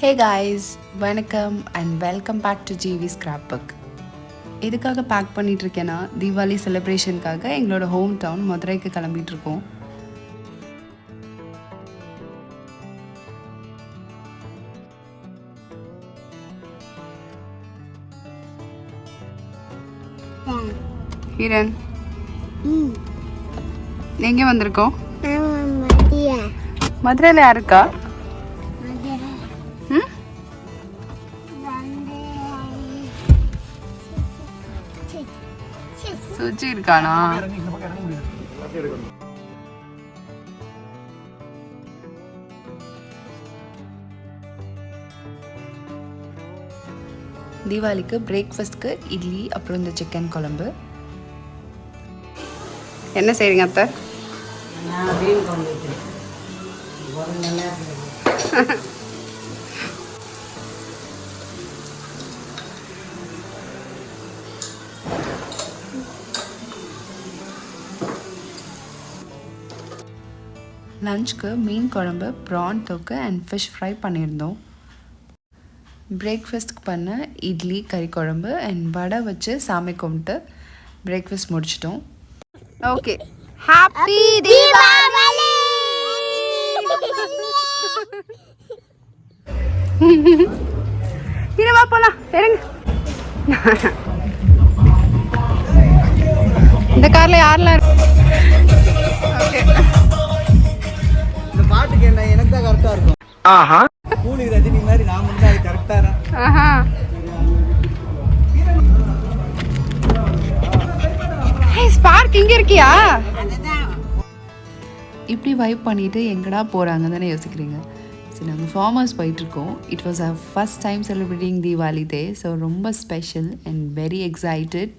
ஹே guys, வணக்கம் and welcome back to GV scrap book. எதுக்காக pack பண்ணிகிட்ருக்கேன்னா, தீபாவளி செலிப்ரேஷனுக்காக எங்களோட ஹோம் டவுன் மதுரைக்கு கிளம்பிகிட்ருக்கோம். ஹீரன், எங்கே வந்திருக்கோம்? மதுரையில் யாருக்கா? சுஜி இருக்கானா? தீபாவளிக்கு பிரேக்ஃபாஸ்ட்க்கு இட்லி, அப்புறம் இந்த சிக்கன் குழம்பு. என்ன செய்றீங்க அத்தை? லஞ்சுக்கு மீன் குழம்பு, ப்ரான் தொக்கு அண்ட் ஃபிஷ் ஃப்ரை பண்ணியிருந்தோம். பிரேக்ஃபாஸ்ட்டுக்கு பண்ண இட்லி, கறி குழம்பு அண்ட் வடை வச்சு சாமி கும்பிட்டு பிரேக்ஃபாஸ்ட் முடிச்சிட்டோம். Okay, happy Deepavali! இருவா போலாம், இறங்க. இந்த கார்ல யாரெல்லாம் ஓகே. பாட்டுக்கு என்ன எனக்கு தான் கரெக்டா இருக்கும். ஆஹா, கூலி ரஜினி மாதிரி நான் முன்னாடி அது கரெக்டா இரு. ஆஹா, ஹே ஸ்பார்க் இங்க இருக்கியா? இப்படி வைப் பண்ணிட்டு எங்கடா போறாங்கன்னு தானே யோசிக்கிறீங்க. சரி, நாங்கள் ஃபார்ம் ஹவுஸ் போயிட்டுருக்கோம். It was our first time celebrating Deepavali day. So ரொம்ப ஸ்பெஷல் அண்ட் வெரி எக்ஸைட்டட்.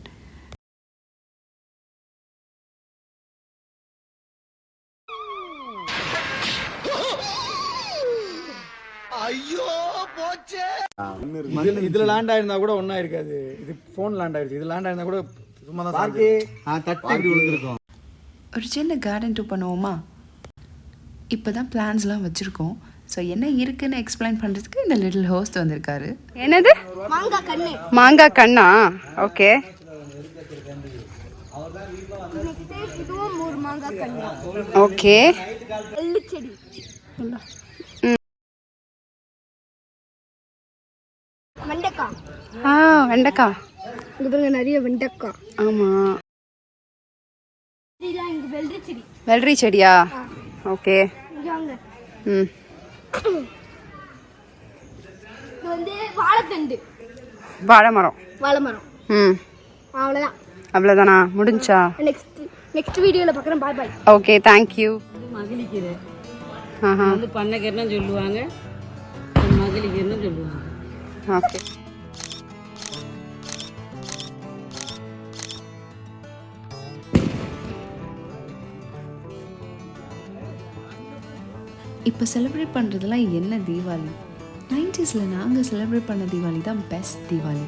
ஐயோ போச்சே. இதுல லேண்ட் ஆயிருந்தா கூட ஒண்ணா இருக்காது. இது போன் லேண்ட் ஆயிருச்சு. இது லேண்ட் ஆயிருந்தா கூட சும்மா தான் பாக்கி தட்டி இப்படி விழுந்திருக்கும். ஒரு சின்ன கார்டன் டூர் பண்ணுவோமா? இப்போ தான் பிளான்ஸ்லாம் வச்சுருக்கோம். ஸோ என்ன இருக்குன்னு எக்ஸ்பிளைன் பண்ணுறதுக்கு இந்த லிட்டில் ஹோஸ்ட் வந்திருக்காரு. என்னது? மாங்காய் கண்ணு. மாங்காய் கண்ணா? ஓகே. ஓகே. வெண்டைக்காய். இங்க பாருங்க, நிறைய வெண்டைக்காய். ஆமா, வெள்ளரி செடியா? ஓகே. ம், வாழை மரம். ம், அவ்வளோதான். அவ்வளோதானா? முடிஞ்சா? நெக்ஸ்ட் வீடியோல பார்க்குறேன். பாய் பாய். Okay, thank you. மகளிக்கீரை வந்து பண்ணைக்கீரைன்னு சொல்லுவாங்க, மகளிக்கீரைன்னு சொல்லுவாங்க. ஓகே. இப்போ செலிப்ரேட் பண்ணுறதுலாம் என்ன தீபாவளி? 90s நாங்கள் செலிப்ரேட் பண்ண தீபாவளி தான் பெஸ்ட் தீபாவளி.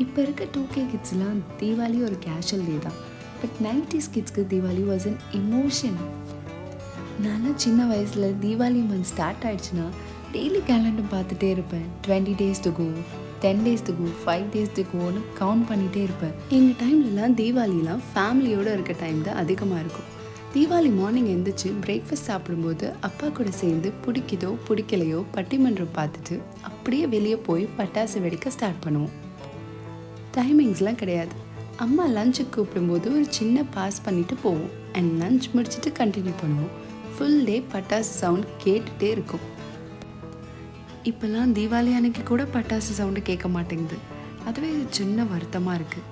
இப்போ இருக்க 2K கிட்ஸ்லாம் தீபாவளி ஒரு கேஷுவல் டே தான். பட் 90s கிட்ஸ்க்கு தீபாவளி வாஸ் அன் எமோஷன். நான்லாம் சின்ன வயசில் தீபாவளி மந்த் ஸ்டார்ட் ஆகிடுச்சுன்னா டெய்லி கேலண்டர் பார்த்துட்டே இருப்பேன். 20 days to go, 10 days to go, 5 days to goன்னு count பண்ணிகிட்டே இருப்பேன். எங்கள் டைம்லலாம் தீபாவளிலாம் ஃபேமிலியோடு இருக்க டைம் தான் அதிகமாக இருக்கும். தீபாவளி மார்னிங் எழுந்திரிச்சு பிரேக்ஃபாஸ்ட் சாப்பிடும்போது அப்பா கூட சேர்ந்து பிடிக்குதோ பிடிக்கலையோ பட்டிமன்றம் பார்த்துட்டு அப்படியே வெளியே போய் பட்டாசு வெடிக்க ஸ்டார்ட் பண்ணுவோம். டைமிங்ஸ்லாம் கிடையாது. அம்மா லஞ்சுக்கு கூப்பிடும்போது ஒரு சின்ன பாஸ் பண்ணிவிட்டு போவோம் அண்ட் லஞ்ச் முடிச்சுட்டு கண்டினியூ பண்ணுவோம். ஃபுல் டே பட்டாசு சவுண்ட் கேட்டுகிட்டே இருக்கும். இப்போல்லாம் தீபாவளி அன்னைக்கு கூட பட்டாசு சவுண்டு கேட்க மாட்டேங்குது. அதுவே சின்ன வருத்தமாக இருக்குது.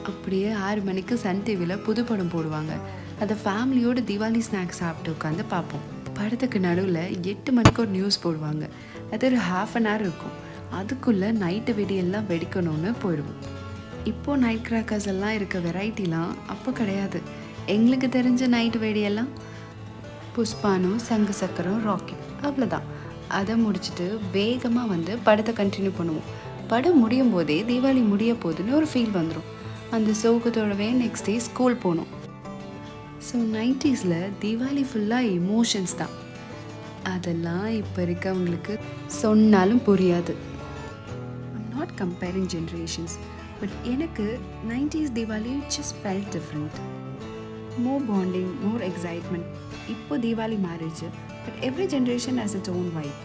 அப்படியே 6 மணிக்கு சன் டிவியில் புது படம் போடுவாங்க. அதை ஃபேமிலியோடு தீபாவளி ஸ்நாக்ஸ் சாப்பிட்டு உட்காந்து பார்ப்போம். படத்துக்கு நடுவில் 8 மணிக்கு ஒரு நியூஸ் போடுவாங்க. அது ஒரு 1/2 hour இருக்கும். அதுக்குள்ளே நைட்டு வெடியெல்லாம் வெடிக்கணும்னு போயிடுவோம். இப்போது நைட் கிராக்கர்ஸ் எல்லாம் இருக்க வெரைட்டிலாம் அப்போ கிடையாது. எங்களுக்கு தெரிஞ்ச நைட்டு வெடியெல்லாம் புஷ்பானம், சங்கு சக்கரம், ராக்கெட், அவ்வளோதான். அதை முடிச்சுட்டு வேகமாக வந்து படத்தை கண்டினியூ பண்ணுவோம். படம் முடியும் போதே தீபாவளி முடிய போகுதுன்னு ஒரு ஃபீல் வந்துடும். அந்த சோகத்தோடவே நெக்ஸ்ட் டே ஸ்கூல் போகணும். ஸோ 90s தீபாவளி ஃபுல்லாக எமோஷன்ஸ் தான். அதெல்லாம் இப்போ இருக்கவங்களுக்கு சொன்னாலும் புரியாது. I'm not comparing generations, but எனக்கு 90s Deepavali just felt different. More bonding, more excitement. இப்போ தீபாவளி மாறிடுச்சு, but every generation has its own vibe.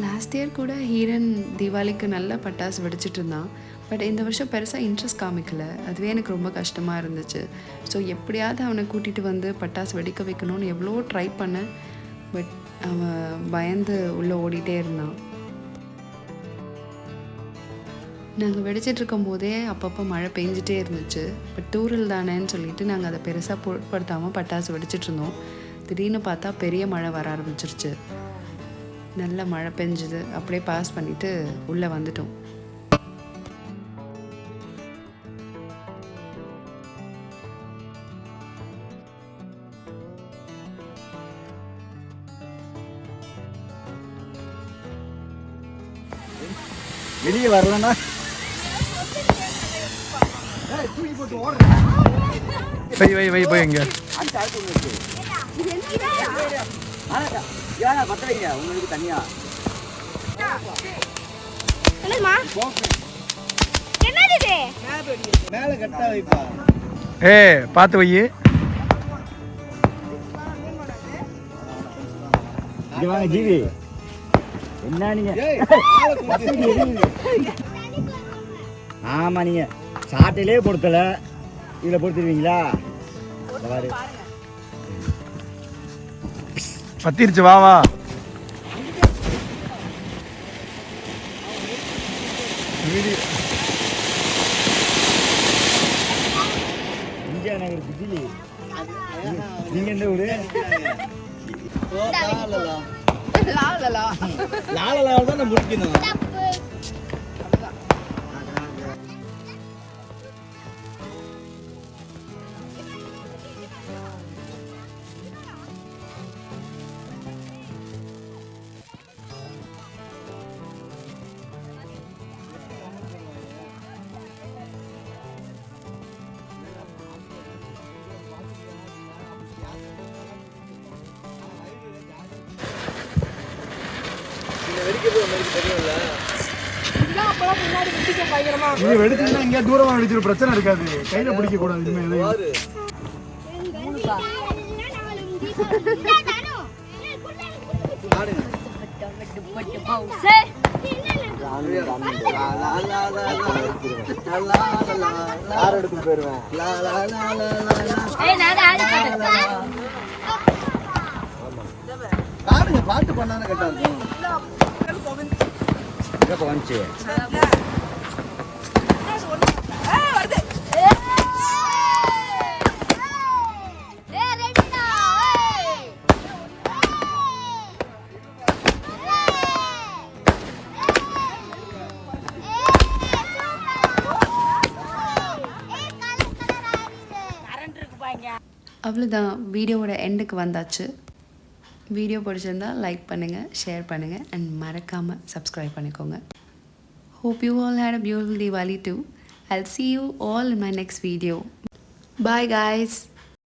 Last year கூட ஹீரன் தீபாவளிக்கு நல்ல பட்டாசு வெடிச்சிட்டு இருந்தான். பட் இந்த வருஷம் பெருசாக இன்ட்ரெஸ்ட் காமிக்கல. அதுவே எனக்கு ரொம்ப கஷ்டமாக இருந்துச்சு. ஸோ எப்படியாவது அவனை கூட்டிகிட்டு வந்து பட்டாசு வெடிக்க வைக்கணும்னு எவ்வளோ ட்ரை பண்ணேன். பட் அவன் பயந்து உள்ளே ஓடிட்டே இருந்தான். நாங்கள் வெடிச்சிட்ருக்கும் போதே அப்பப்போ மழை பெஞ்சிட்டே இருந்துச்சு. பட் தூரல் தானேன்னு சொல்லிட்டு நாங்கள் அதை பெருசாக பொருட்படுத்தாமல் பட்டாசு வெடிச்சிட்ருந்தோம். திடீர்னு பார்த்தா பெரிய மழை வர ஆரம்பிச்சிருச்சு. நல்ல மழை பெஞ்சுது. அப்படியே பாஸ் பண்ணிவிட்டு உள்ளே வந்துட்டோம். வெளியே வரலன்னா வை போய் எங்க பத்த வைங்க உங்களுக்கு தனியா. மேல கட்டா வைப்பா. பாத்து வை. வாங்க ஜீவி, என்ன நீங்க? ஆமா, நீங்க சாட்டையிலே பொறுத்தல, இதுல பொறுத்துருவீங்களா? பத்திருச்சு. வா வா. இந்தியா நகர் பிஜிலி. நீங்க எந்த ஊரு? லாலலா தான் முடிக்கணும். இது வெடிச்சுன்னா இங்க தூரமா வெடிச்சிரு, பிரச்சனை இருக்காது. கையில பிடிக்க கூடாது. இனிமே எடுத்து போயிருவேன். பாட்டு பண்ணானே கரெக்டா இருக்கும். வந்துச்சு அவ்வளோதான். வீடியோவோட எண்டுக்கு வந்தாச்சு. வீடியோ பிடிச்சிருந்தா லைக் பண்ணுங்கள், ஷேர் பண்ணுங்கள் அண்ட் மறக்காமல் சப்ஸ்கிரைப் பண்ணிக்கோங்க. Hope you all had a beautiful Diwali too. I'll see you all in my next video. Bye guys.